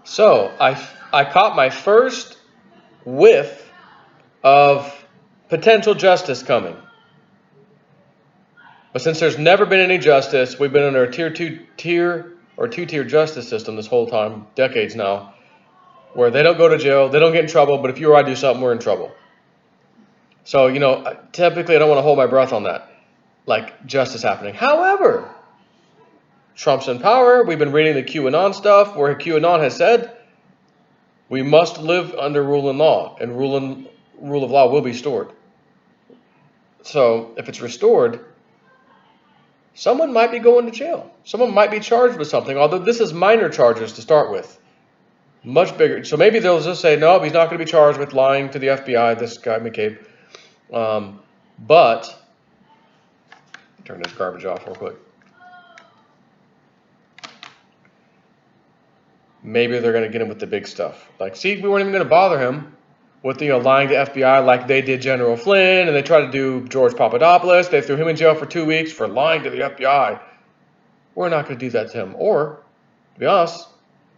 So I caught my first whiff of potential justice coming. But since there's never been any justice, we've been under a two-tier justice system this whole time, decades now, where they don't go to jail, they don't get in trouble, but if you or I do something, we're in trouble. So, typically I don't want to hold my breath on that, like justice happening. However, Trump's in power. We've been reading the QAnon stuff where QAnon has said we must live under rule and law, and rule of law will be restored. So if it's restored, someone might be going to jail. Someone might be charged with something, although this is minor charges to start with. Much bigger. So maybe they'll just say, no, he's not going to be charged with lying to the FBI, this guy McCabe. But, turn this garbage off real quick. Maybe they're going to get him with the big stuff. Like, see, we weren't even going to bother him with, lying to FBI like they did General Flynn, and they tried to do George Papadopoulos. They threw him in jail for 2 weeks for lying to the FBI. We're not going to do that to him. Or, to be honest,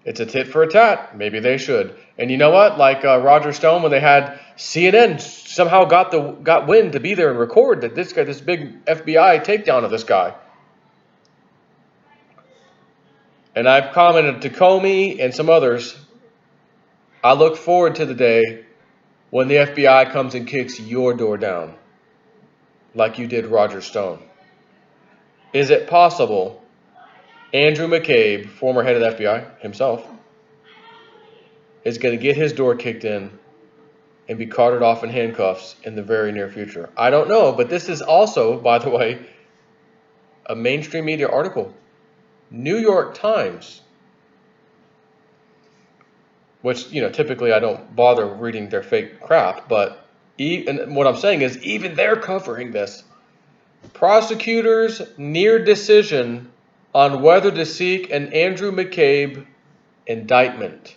it's a tit for a tat. Maybe they should. And you know what? Like Roger Stone, when they had CNN somehow got wind to be there and record that this big FBI takedown of this guy. And I've commented to Comey and some others, I look forward to the day when the FBI comes and kicks your door down, like you did Roger Stone. Is it possible Andrew McCabe, former head of the FBI himself, is going to get his door kicked in and be carted off in handcuffs in the very near future? I don't know, but this is also, by the way, a mainstream media article. New York Times, which, typically I don't bother reading their fake crap, but and what I'm saying is even they're covering this. Prosecutors near decision on whether to seek an Andrew McCabe indictment.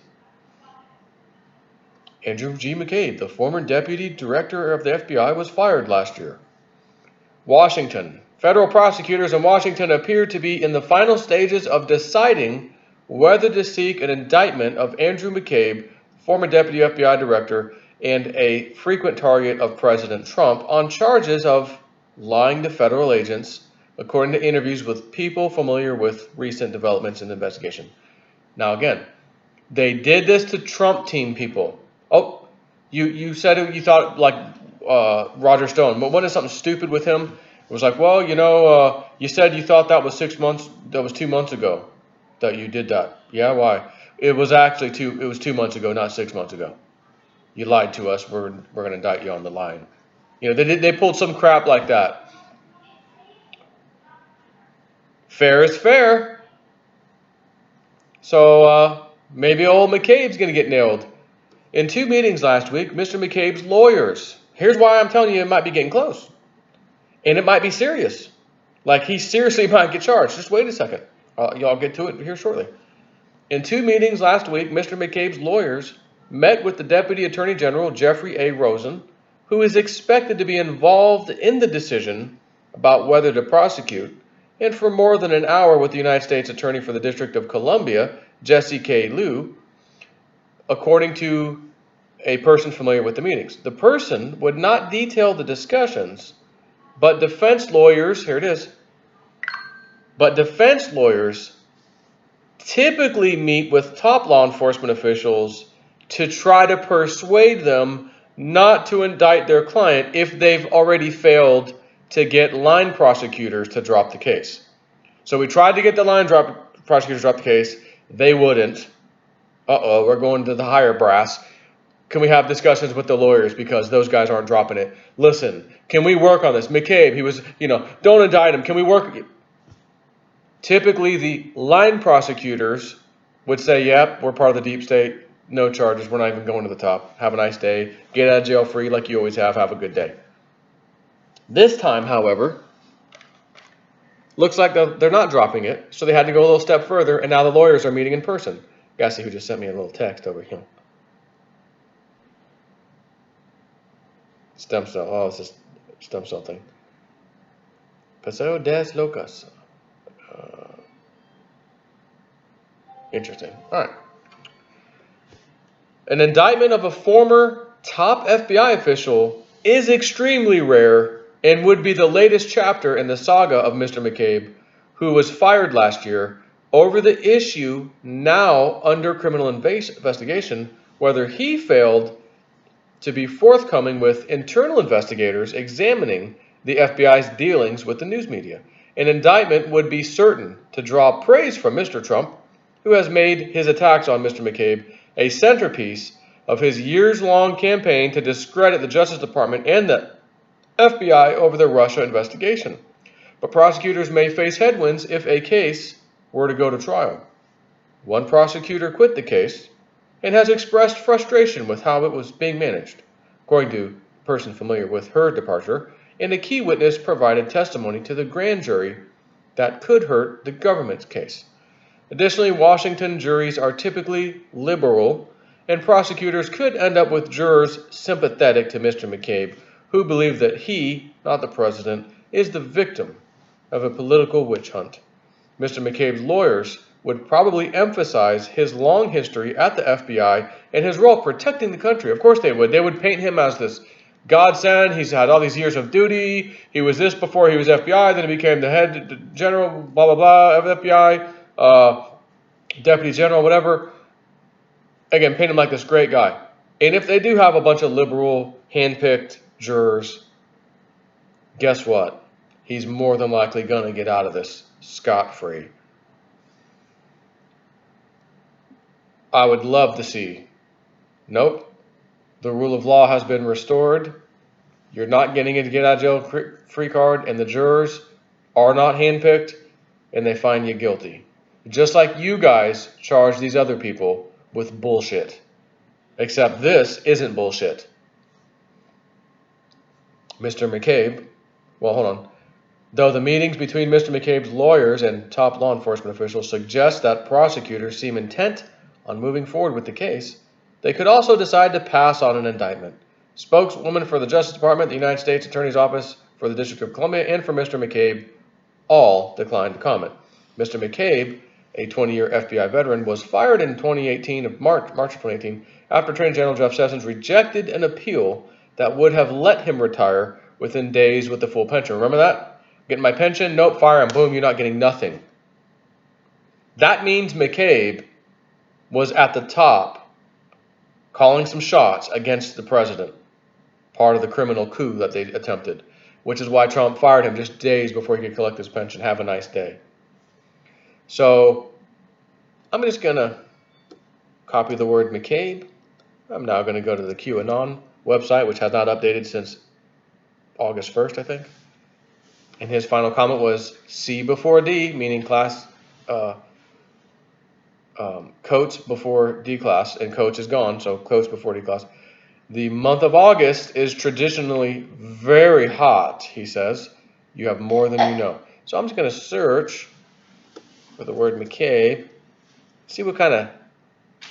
Andrew G. McCabe, the former deputy director of the FBI, was fired last year. Washington. Federal prosecutors in Washington appear to be in the final stages of deciding whether to seek an indictment of Andrew McCabe, former deputy FBI director and a frequent target of President Trump, on charges of lying to federal agents, according to interviews with people familiar with recent developments in the investigation. Now again, they did this to Trump team people. Oh, you said you thought like Roger Stone, but wasn't it something stupid with him? It was like, well, you said you thought that was 6 months, that was 2 months ago that you did that. Yeah, why? It was actually 2 months ago, not 6 months ago. You lied to us. We're going to indict you on the line. They pulled some crap like that. Fair is fair. So maybe old McCabe's going to get nailed. In 2 meetings last week, Mr. McCabe's lawyers. Here's why I'm telling you it might be getting close. And it might be serious. Like he seriously might get charged. Just wait a second. Y'all get to it here shortly. In 2 meetings last week, Mr. McCabe's lawyers met with the Deputy Attorney General, Jeffrey A. Rosen, who is expected to be involved in the decision about whether to prosecute, and for more than an hour with the United States Attorney for the District of Columbia, Jesse K. Liu, according to a person familiar with the meetings. The person would not detail the discussions, but defense lawyers, here it is, but defense lawyers typically meet with top law enforcement officials to try to persuade them not to indict their client if they've already failed to get line prosecutors to drop the case. So we tried to get the prosecutors to drop the case. They wouldn't. We're going to the higher brass. Can we have discussions with the lawyers because those guys aren't dropping it? Listen, can we work on this? McCabe, he was, don't indict him. Can we work? Typically, the line prosecutors would say, yep, we're part of the deep state. No charges. We're not even going to the top. Have a nice day. Get out of jail free like you always have. Have a good day. This time, however, looks like they're not dropping it. So they had to go a little step further, and now the lawyers are meeting in person. Guys, see who just sent me a little text over here. Stem cell. Oh, it's just stem cell thing. Paseo des Locas. Interesting. All right. An indictment of a former top FBI official is extremely rare and would be the latest chapter in the saga of Mr. McCabe, who was fired last year over the issue now under criminal investigation, whether he failed to be forthcoming with internal investigators examining the FBI's dealings with the news media. An indictment would be certain to draw praise from Mr. Trump, who has made his attacks on Mr. McCabe a centerpiece of his years-long campaign to discredit the Justice Department and the FBI over the Russia investigation. But prosecutors may face headwinds if a case were to go to trial. One prosecutor quit the case and has expressed frustration with how it was being managed, according to a person familiar with her departure, and a key witness provided testimony to the grand jury that could hurt the government's case. Additionally, Washington juries are typically liberal, and prosecutors could end up with jurors sympathetic to Mr. McCabe, who believe that he, not the president, is the victim of a political witch hunt. Mr. McCabe's lawyers would probably emphasize his long history at the FBI and his role protecting the country. Of course they would. They would paint him as this godsend. He's had all these years of duty. He was this before he was FBI. Then he became the head general, blah, blah, blah, of the FBI, deputy general, whatever. Again, paint him like this great guy. And if they do have a bunch of liberal, hand-picked jurors, guess what? He's more than likely going to get out of this scot-free. I would love to see, nope, the rule of law has been restored. You're not getting a get out of jail free card, and the jurors are not handpicked, and they find you guilty. Just like you guys charge these other people with bullshit. Except this isn't bullshit. Mr. McCabe, well, hold on. Though the meetings between Mr. McCabe's lawyers and top law enforcement officials suggest that prosecutors seem intent on moving forward with the case, they could also decide to pass on an indictment. Spokeswoman for the Justice Department, the United States Attorney's Office for the District of Columbia, and for Mr. McCabe all declined to comment. Mr. McCabe, a 20-year FBI veteran, was fired in March of 2018 after Attorney General Jeff Sessions rejected an appeal that would have let him retire within days with the full pension. Remember that? Getting my pension? Nope, fire him. Boom, you're not getting nothing. That means McCabe was at the top calling some shots against the president, part of the criminal coup that they attempted, which is why Trump fired him just days before he could collect his pension. Have a nice day. So I'm just going to copy the word McCabe. I'm now going to go to the QAnon website, which has not updated since August 1st, I think. And his final comment was C before D, meaning class, Coates before D class, and Coates is gone, so Coates before D class. The month of August is traditionally very hot, he says. You have more than you know. So I'm just going to search for the word McCabe, see what kind of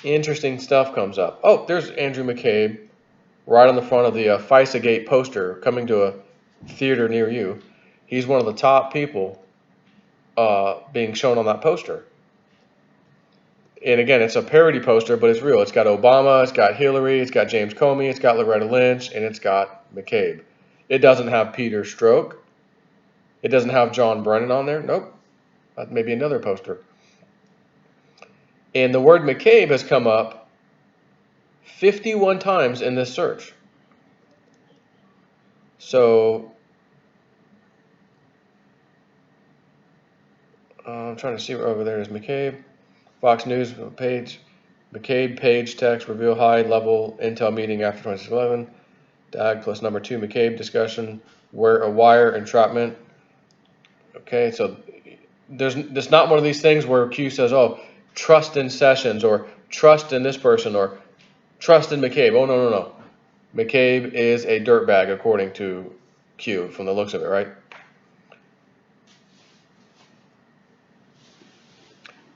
interesting stuff comes up. Oh, there's Andrew McCabe right on the front of the FISA-gate poster coming to a theater near you. He's one of the top people being shown on that poster. And again, it's a parody poster, but it's real. It's got Obama, it's got Hillary, it's got James Comey, it's got Loretta Lynch, and it's got McCabe. It doesn't have Peter Strzok. It doesn't have John Brennan on there. Nope. Maybe another poster. And the word McCabe has come up 51 times in this search. So I'm trying to see where over there is McCabe. Fox News page. McCabe page text reveal high level intel meeting after 2011. DAG plus number 2 McCabe discussion where a wire entrapment. Okay, so there's not one of these things where Q says, oh, trust in Sessions or trust in this person or trust in McCabe. Oh, no. McCabe is a dirtbag according to Q from the looks of it, right?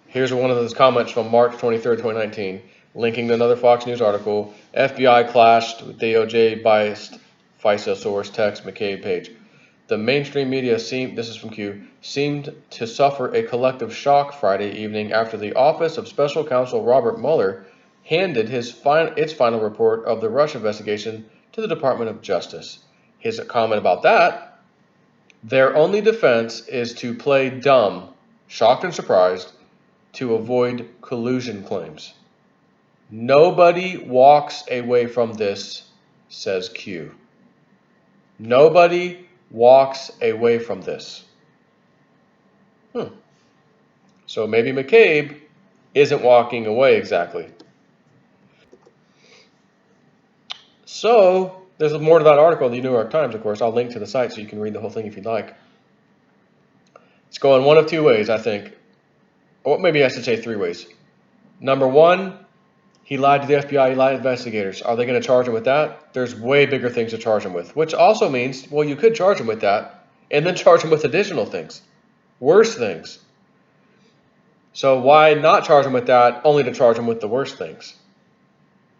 Here's one of those comments from March 23rd, 2019, linking to another Fox News article. FBI clashed with DOJ biased FISA source text McCabe page. The mainstream media this is from Q, seemed to suffer a collective shock Friday evening after the Office of Special Counsel Robert Mueller handed its final report of the Russia investigation to the Department of Justice. His comment about that: their only defense is to play dumb, shocked and surprised, to avoid collusion claims. Nobody walks away from this, says Q. Nobody walks away from this. So maybe McCabe isn't walking away exactly. So there's more to that article in the New York Times, of course. I'll link to the site so you can read the whole thing if you'd like. It's going one of two ways, I think. Or maybe I should say three ways. Number one, he lied to the FBI, he lied to investigators. Are they going to charge him with that? There's way bigger things to charge him with, which also means, well, you could charge him with that and then charge him with additional things, worse things. So why not charge him with that, only to charge him with the worst things,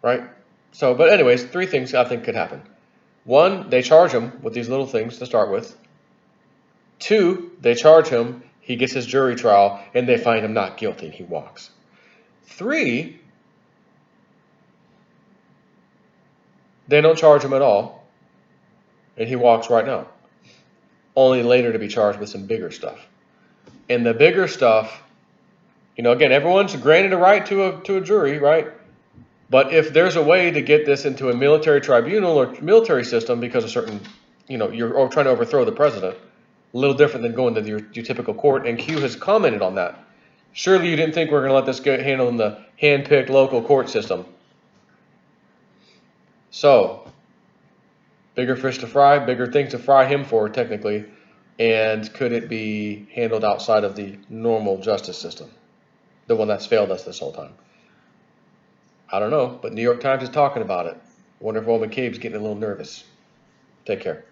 right? So, but anyways, three things I think could happen. One, they charge him with these little things to start with. Two, they charge him, he gets his jury trial, and they find him not guilty, and he walks. Three, they don't charge him at all, and he walks right now. Only later to be charged with some bigger stuff. And the bigger stuff, again, everyone's granted a right to a jury, right? But if there's a way to get this into a military tribunal or military system because of certain, you're trying to overthrow the president, a little different than going to your typical court, and Q has commented on that. Surely you didn't think we're going to let this get handled in the hand-picked local court system. So, bigger fish to fry, bigger things to fry him for, technically, and could it be handled outside of the normal justice system, the one that's failed us this whole time? I don't know, but New York Times is talking about it. Wonder if old McCabe's getting a little nervous. Take care.